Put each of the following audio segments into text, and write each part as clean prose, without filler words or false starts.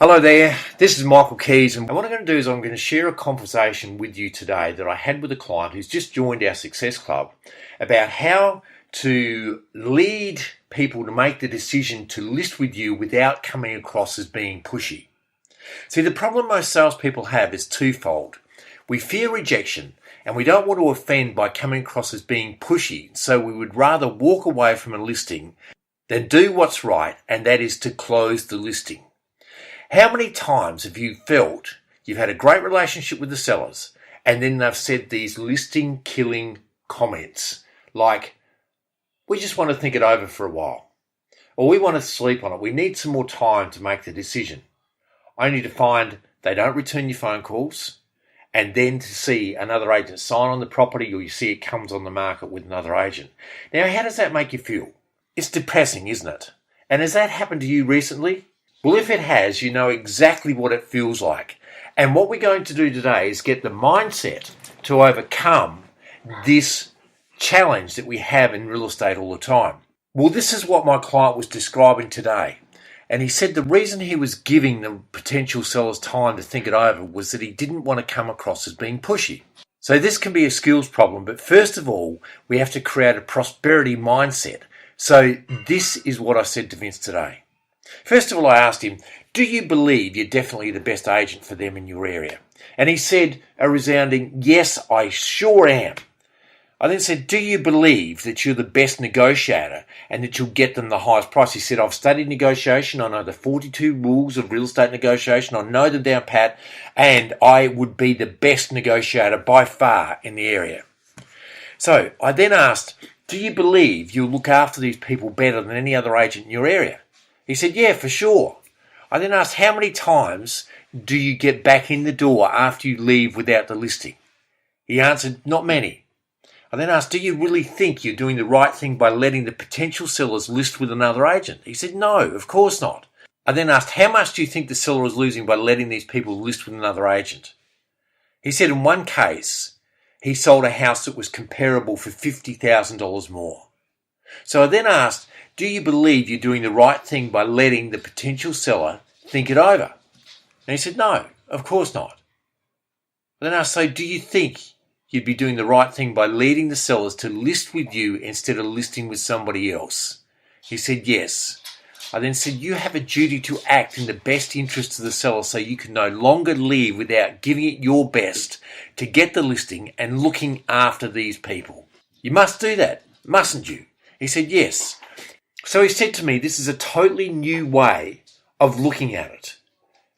Hello there, this is Michael Kies, and what I'm going to do is I'm going to share a conversation with you today that I had with a client who's just joined our Success Club about how to lead people to make the decision to list with you without coming across as being pushy. See, the problem most salespeople have is twofold. We fear rejection and we don't want to offend by coming across as being pushy, so we would rather walk away from a listing than do what's right, and that is to close the listing. How many times have you felt you've had a great relationship with the sellers and then they've said these listing killing comments like, we just want to think it over for a while, or we want to sleep on it, we need some more time to make the decision, only to find they don't return your phone calls, and then to see another agent sign on the property, or you see it comes on the market with another agent. Now, how does that make you feel? It's depressing, isn't it? And has that happened to you recently? Well, if it has, you know exactly what it feels like. And what we're going to do today is get the mindset to overcome this challenge that we have in real estate all the time. Well, this is what my client was describing today. And he said the reason he was giving the potential sellers time to think it over was that he didn't want to come across as being pushy. So this can be a skills problem, but first of all, we have to create a prosperity mindset. So this is what I said to Vince today. First of all, I asked him, do you believe you're definitely the best agent for them in your area? And he said a resounding, yes, I sure am. I then said, do you believe that you're the best negotiator and that you'll get them the highest price? He said, I've studied negotiation. I know the 42 rules of real estate negotiation. I know them down pat, and I would be the best negotiator by far in the area. So I then asked, do you believe you'll look after these people better than any other agent in your area? He said, yeah, for sure. I then asked, how many times do you get back in the door after you leave without the listing? He answered, not many. I then asked, do you really think you're doing the right thing by letting the potential sellers list with another agent? He said, no, of course not. I then asked, how much do you think the seller is losing by letting these people list with another agent? He said, in one case, he sold a house that was comparable for $50,000 more. So I then asked, do you believe you're doing the right thing by letting the potential seller think it over? And he said, no, of course not. Then I asked, so do you think you'd be doing the right thing by leading the sellers to list with you instead of listing with somebody else? He said, yes. I then said, you have a duty to act in the best interest of the seller so you can no longer leave without giving it your best to get the listing and looking after these people. You must do that, mustn't you? He said, yes. So he said to me, this is a totally new way of looking at it.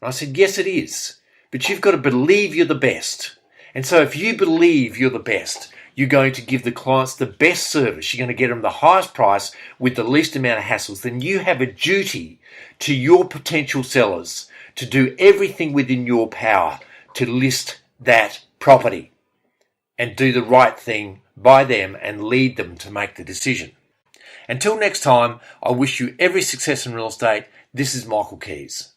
And I said, yes, it is. But you've got to believe you're the best. And so if you believe you're the best, you're going to give the clients the best service. You're going to get them the highest price with the least amount of hassles. Then you have a duty to your potential sellers to do everything within your power to list that property and do the right thing by them and lead them to make the decision. Until next time, I wish you every success in real estate. This is Michael Kies.